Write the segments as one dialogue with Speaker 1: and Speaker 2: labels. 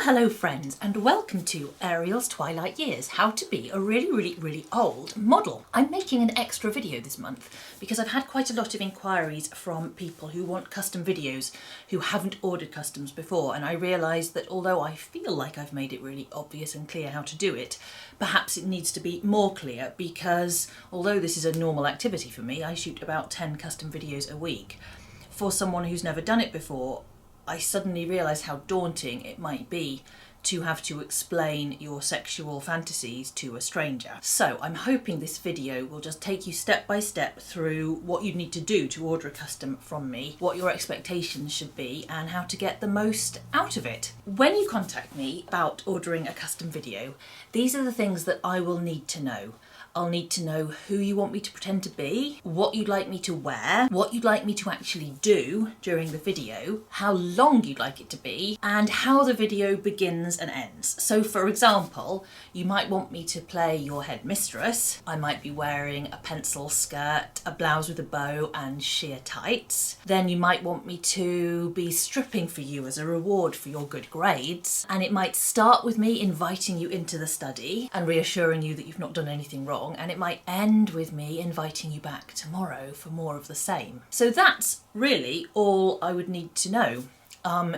Speaker 1: Hello friends, and welcome to Ariel's Twilight Years, how to be a really old model. I'm making an extra video this month because I've had quite a lot of inquiries from people who want custom videos who haven't ordered customs before, and I realised that although I feel like I've made it really obvious and clear how to do it, perhaps it needs to be more clear because although this is a normal activity for me, I shoot about 10 custom videos a week. For someone who's never done it before, I suddenly realised how daunting it might be to have to explain your sexual fantasies to a stranger. So I'm hoping this video will just take you step by step through what you need to do to order a custom from me, what your expectations should be, and how to get the most out of it. When you contact me about ordering a custom video, these are the things that I will need to know. I'll need to know who you want me to pretend to be, what you'd like me to wear, what you'd like me to actually do during the video, how long you'd like it to be, and how the video begins and ends. So for example, you might want me to play your headmistress. I might be wearing a pencil skirt, a blouse with a bow and sheer tights. Then you might want me to be stripping for you as a reward for your good grades. And it might start with me inviting you into the study and reassuring you that you've not done anything wrong. And it might end with me inviting you back tomorrow for more of the same. So that's really all I would need to know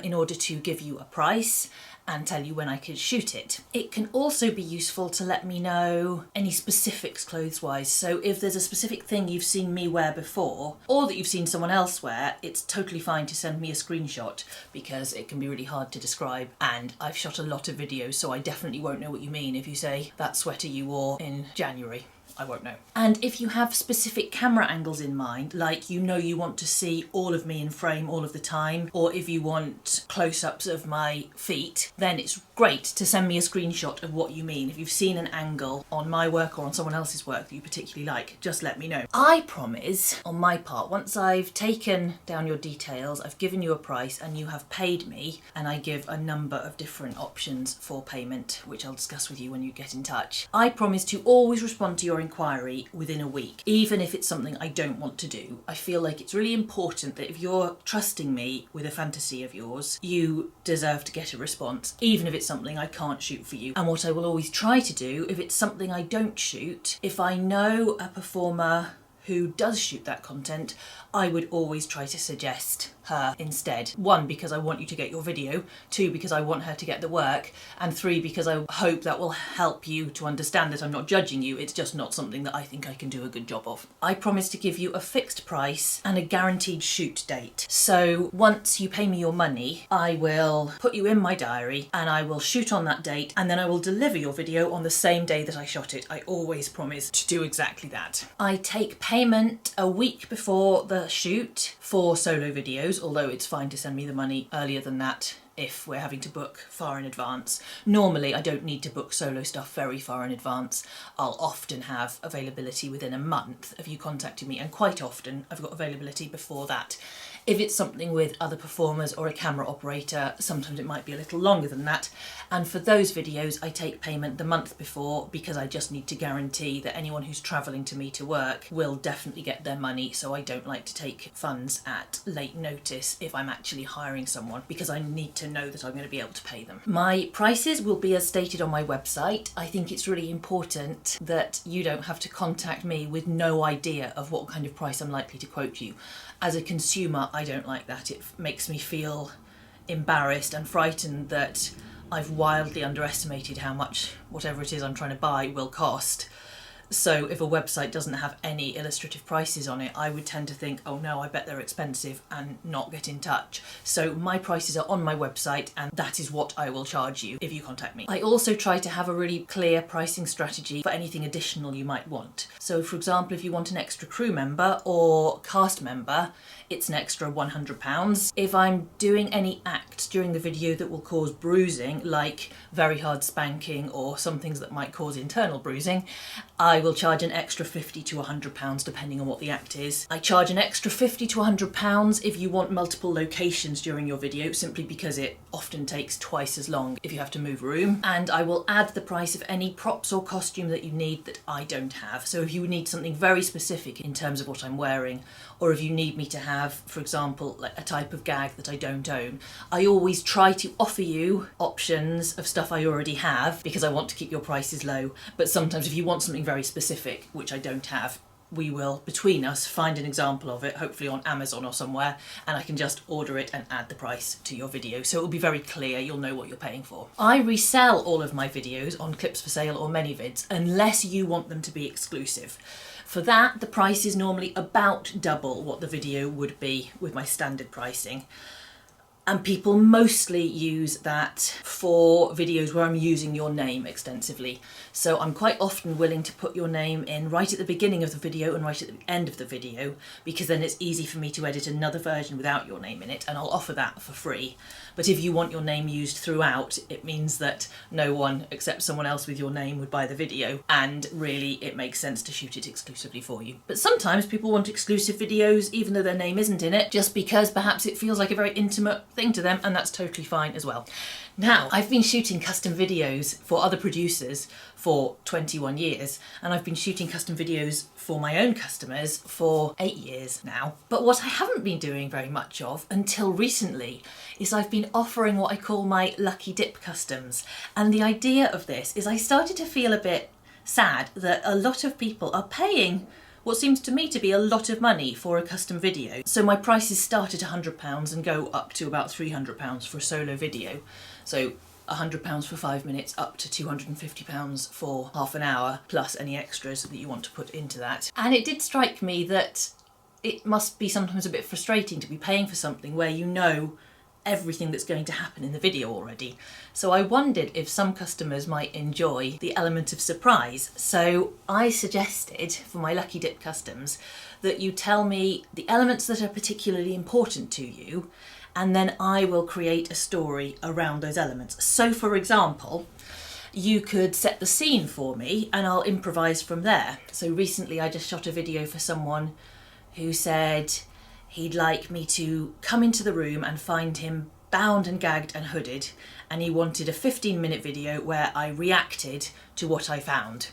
Speaker 1: in order to give you a price and tell you when I could shoot it. It can also be useful to let me know any specifics clothes-wise. So if there's a specific thing you've seen me wear before, or that you've seen someone else wear, it's totally fine to send me a screenshot because it can be really hard to describe. And I've shot a lot of videos, so I definitely won't know what you mean if you say that sweater you wore in January. I won't know. And if you have specific camera angles in mind, like you want to see all of me in frame all of the time, or if you want close-ups of my feet, then it's great to send me a screenshot of what you mean. If you've seen an angle on my work or on someone else's work that you particularly like, just let me know. I promise, on my part, once I've taken down your details, I've given you a price and you have paid me, and I give a number of different options for payment, which I'll discuss with you when you get in touch, I promise to always respond to your inquiry within a week, even if it's something I don't want to do. I feel like it's really important that if you're trusting me with a fantasy of yours, you deserve to get a response, even if it's something I can't shoot for you. And what I will always try to do, if it's something I don't shoot, if I know a performer who does shoot that content, I would always try to suggest her instead. 1, because I want you to get your video, 2, because I want her to get the work, and 3, because I hope that will help you to understand that I'm not judging you, it's just not something that I think I can do a good job of. I promise to give you a fixed price and a guaranteed shoot date. So once you pay me your money, I will put you in my diary and I will shoot on that date, and then I will deliver your video on the same day that I shot it. I always promise to do exactly that. I take payment a week before the shoot for solo videos, although it's fine to send me the money earlier than that if we're having to book far in advance. Normally I don't need to book solo stuff very far in advance. I'll often have availability within a month of you contacting me, and quite often I've got availability before that. If it's something with other performers or a camera operator, sometimes it might be a little longer than that. And for those videos, I take payment the month before because I just need to guarantee that anyone who's travelling to me to work will definitely get their money. So I don't like to take funds at late notice if I'm actually hiring someone, because I need to know that I'm going to be able to pay them. My prices will be as stated on my website. I think it's really important that you don't have to contact me with no idea of what kind of price I'm likely to quote you. As a consumer, I don't like that. It makes me feel embarrassed and frightened that I've wildly underestimated how much whatever it is I'm trying to buy will cost. So if a website doesn't have any illustrative prices on it, I would tend to think, oh no, I bet they're expensive, and not get in touch. So my prices are on my website, and that is what I will charge you if you contact me. I also try to have a really clear pricing strategy for anything additional you might want. So for example, if you want an extra crew member or cast member, it's an extra £100. If I'm doing any acts during the video that will cause bruising, like very hard spanking or some things that might cause internal bruising, I will charge an extra £50 to £100 depending on what the act is. I charge an extra £50 to £100 if you want multiple locations during your video, simply because it often takes twice as long if you have to move a room. And I will add the price of any props or costume that you need that I don't have. So if you need something very specific in terms of what I'm wearing, or if you need me to have, for example, like a type of gag that I don't own, I always try to offer you options of stuff I already have because I want to keep your prices low. But sometimes if you want something very specific, which I don't have, we will, between us, find an example of it, hopefully on Amazon or somewhere, and I can just order it and add the price to your video. So it will be very clear, you'll know what you're paying for. I resell all of my videos on Clips for Sale or ManyVids unless you want them to be exclusive. For that, the price is normally about double what the video would be with my standard pricing. And people mostly use that for videos where I'm using your name extensively. So I'm quite often willing to put your name in right at the beginning of the video and right at the end of the video, because then it's easy for me to edit another version without your name in it, and I'll offer that for free. But if you want your name used throughout, it means that no one except someone else with your name would buy the video, and really it makes sense to shoot it exclusively for you. But sometimes people want exclusive videos even though their name isn't in it, just because perhaps it feels like a very intimate thing to them, and that's totally fine as well. Now, I've been shooting custom videos for other producers for 21 years, and I've been shooting custom videos for my own customers for 8 years now. But what I haven't been doing very much of until recently is I've been offering what I call my lucky dip customs. And the idea of this is I started to feel a bit sad that a lot of people are paying what seems to me to be a lot of money for a custom video. So my prices start at £100 and go up to about £300 for a solo video. So £100 for 5 minutes up to £250 for half an hour, plus any extras that you want to put into that. And it did strike me that it must be sometimes a bit frustrating to be paying for something where you know everything that's going to happen in the video already. So I wondered if some customers might enjoy the element of surprise. So I suggested for my Lucky Dip customs that you tell me the elements that are particularly important to you, and then I will create a story around those elements. So for example, you could set the scene for me and I'll improvise from there. So recently I just shot a video for someone who said he'd like me to come into the room and find him bound and gagged and hooded, and he wanted a 15-minute video where I reacted to what I found.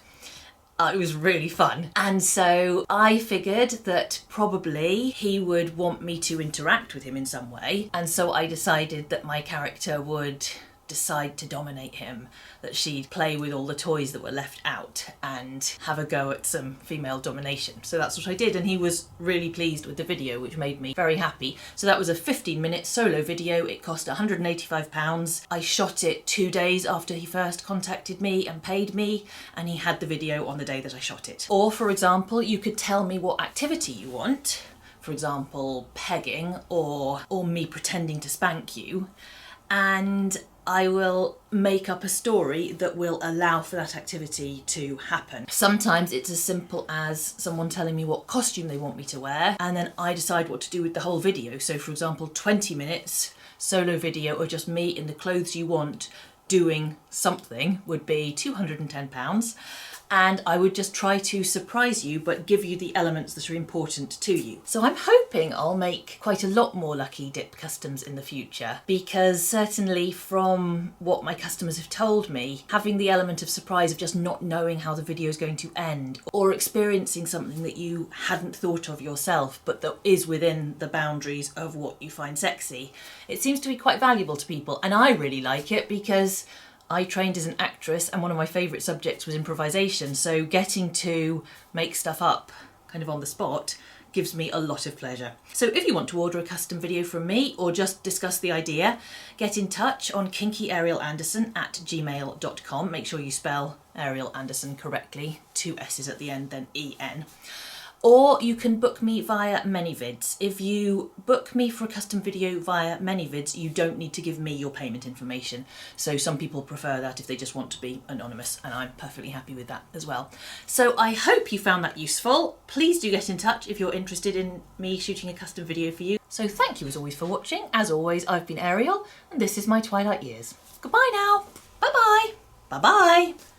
Speaker 1: It was really fun. And so I figured that probably he would want me to interact with him in some way, and so I decided that my character would decide to dominate him, that she'd play with all the toys that were left out and have a go at some female domination. So that's what I did, and he was really pleased with the video, which made me very happy. So that was a 15-minute solo video. It cost £185. I shot it 2 days after he first contacted me and paid me, and he had the video on the day that I shot it. Or for example, you could tell me what activity you want, for example pegging or me pretending to spank you, and I will make up a story that will allow for that activity to happen. Sometimes it's as simple as someone telling me what costume they want me to wear, and then I decide what to do with the whole video. So for example, 20 minutes solo video or just me in the clothes you want doing something would be £210. And I would just try to surprise you but give you the elements that are important to you. So I'm hoping I'll make quite a lot more Lucky Dip customs in the future, because certainly from what my customers have told me, having the element of surprise of just not knowing how the video is going to end, or experiencing something that you hadn't thought of yourself but that is within the boundaries of what you find sexy, it seems to be quite valuable to people. And I really like it because I trained as an actress and one of my favourite subjects was improvisation, so getting to make stuff up kind of on the spot gives me a lot of pleasure. So if you want to order a custom video from me or just discuss the idea, get in touch on kinkyarielAnderson@gmail.com. Make sure you spell Ariel Anderson correctly, 2 S's at the end, then E-N. Or you can book me via ManyVids. If you book me for a custom video via ManyVids, you don't need to give me your payment information. So some people prefer that if they just want to be anonymous, and I'm perfectly happy with that as well. So I hope you found that useful. Please do get in touch if you're interested in me shooting a custom video for you. So thank you as always for watching. As always, I've been Ariel, and this is my Twilight Years. Goodbye now. Bye-bye. Bye-bye.